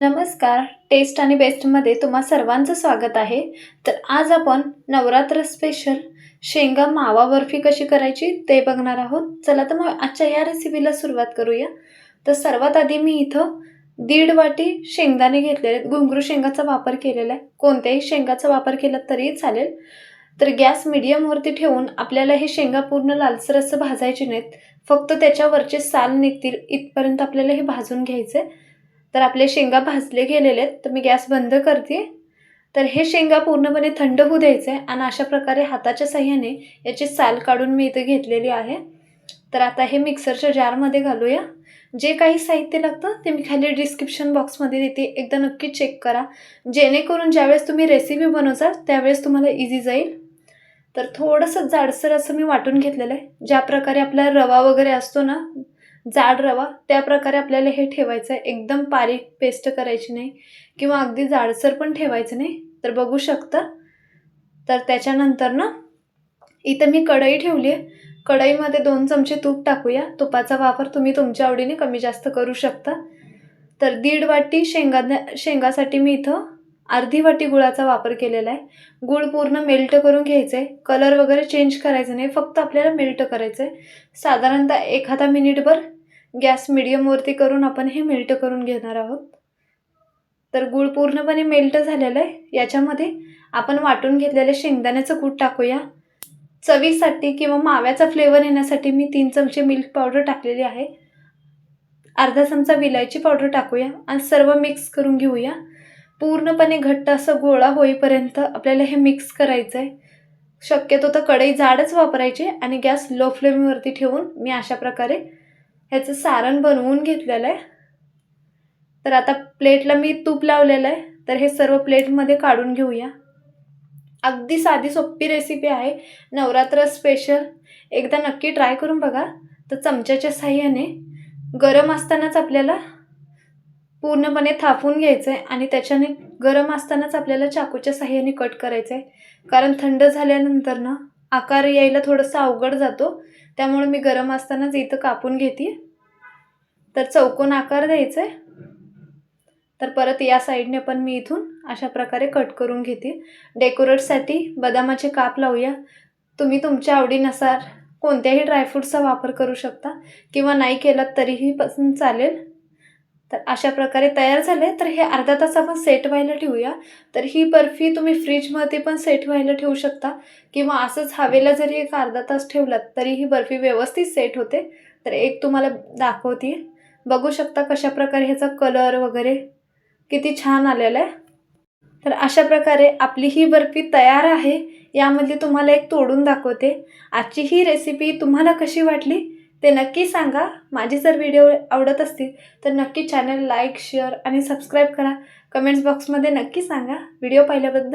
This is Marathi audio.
नमस्कार. टेस्ट आणि बेस्टमध्ये तुम्हा सर्वांचं स्वागत आहे. तर आज आपण नवरात्र स्पेशल शेंगा मावा बर्फी कशी करायची ते बघणार आहोत. चला तर मग आजच्या या रेसिपीला सुरुवात करूया. तर सर्वात आधी मी इथं 1.5 वाटी शेंगदाणे घेतलेले आहेत. घुंगरू शेंगाचा वापर केलेला आहे. कोणत्याही शेंगाचा वापर केला तरीही चालेल. तर गॅस मीडियमवरती ठेवून आपल्याला हे शेंगा पूर्ण लालसर असं भाजायचे नाहीत. फक्त त्याच्यावरचे साल निघतील इथपर्यंत आपल्याला हे भाजून घ्यायचे. तर आपले शेंगा भाजले गेलेले आहेत. तर मी गॅस बंद करते. तर हे शेंगा पूर्णपणे थंड होऊ द्यायचे आणि अशा प्रकारे हाताच्या साहाय्याने याची साल काढून मी इथे घेतलेली आहे. तर आता हे मिक्सरच्या जारमध्ये घालूया. जे काही साहित्य लागतं ते मी खाली डिस्क्रिप्शन बॉक्समध्ये देते. एकदा नक्की चेक करा, जेणेकरून ज्यावेळेस तुम्ही रेसिपी बनवसाल त्यावेळेस तुम्हाला इझी जाईल. तर थोडंसं जाडसर असं मी वाटून घेतलेलं आहे. ज्या प्रकारे आपला रवा वगैरे असतो ना, जाड रवा, त्या प्रकारे आपल्याला हे ठेवायचं आहे. एकदम बारीक पेस्ट करायची नाही किंवा अगदी जाडसर पण ठेवायचं नाही. तर बघू शकता. तर त्याच्यानंतर ना इथं मी कढई ठेवली आहे. कढईमध्ये 2 चमचे तूप टाकूया. तुपाचा वापर तुम्ही तुमच्या आवडीने कमी जास्त करू शकता. तर 1.5 वाटी शेंगासाठी मी इथं अर्धी वाटी गुळाचा वापर केलेला आहे. गूळ पूर्ण मेल्ट करून घ्यायचं आहे. कलर वगैरे चेंज करायचं नाही, फक्त आपल्याला मेल्ट करायचं आहे. साधारणतः एखादा मिनिटभर गॅस मीडियमवरती करून आपण हे मेल्ट करून घेणार आहोत. तर गूळ पूर्णपणे मेल्ट झालेला आहे. याच्यामध्ये आपण वाटून घेतलेलं शेंगदाण्याचं कूट टाकूया. चवीसाठी किंवा माव्याचा फ्लेवर येण्यासाठी मी 3 चमचे मिल्क पावडर टाकलेली आहे. अर्धा चमचा विलायची पावडर टाकूया आणि सर्व मिक्स करून घेऊया. पूर्णपणे घट्ट असं गोळा होईपर्यंत आपल्याला हे मिक्स करायचं आहे. शक्यतो तर कढई जाडच वापरायची आणि गॅस लो फ्लेमवरती ठेवून मी अशा प्रकारे ह्याचं सारण बनवून घेतलेलं आहे. तर आता प्लेटला मी तूप लावलेलं आहे. तर हे सर्व प्लेटमध्ये काढून घेऊया. अगदी साधी सोपी रेसिपी आहे, नवरात्र स्पेशल. एकदा नक्की ट्राय करून बघा. तर चमच्याच्या साहाय्याने गरम असतानाच आपल्याला पूर्णपणे थापून घ्यायचं आहे आणि त्याच्याने गरम असतानाच आपल्याला चाकूच्या साहाय्याने कट करायचं आहे. कारण थंड झाल्यानंतर ना आकार यायला थोडंसं अवघड जातो. त्यामुळे मी गरम असतानाच इथं कापून घेते. तर चौकोन आकार द्यायचा आहे. तर परत या साईडने पण मी इथून अशा प्रकारे कट करून घेते. डेकोरेटसाठी बदामाचे काप लावूया. तुम्ही तुमच्या आवडीनुसार कोणत्याही ड्रायफ्रूट्सचा वापर करू शकता किंवा नाही केलात तरीही पण चालेल. तर अशा प्रकारे तयार झाले. तर हे अर्धा तास आपण सेट व्हायला ठेवूया. तर ही बर्फी तुम्ही फ्रीजमध्ये पण सेट व्हायला ठेवू शकता किंवा असंच हवेला जरी एक अर्धा तास ठेवलात तरी ही बर्फी व्यवस्थित सेट होते. तर एक तुम्हाला दाखवते. बघू शकता कशा प्रकारे ह्याचा कलर वगैरे किती छान आलेला आहे. तर अशा प्रकारे आपली ही बर्फी तयार आहे. यामध्ये तुम्हाला एक तोडून दाखवते. आजची ही रेसिपी तुम्हाला कशी वाटली ते नक्की सांगा. माझे जर व्हिडिओ आवडत असतील तर नक्की चॅनल लाईक, शेअर आणि सबस्क्राईब करा. कमेंट्स बॉक्समध्ये नक्की सांगा. व्हिडिओ पाहिल्याबद्दल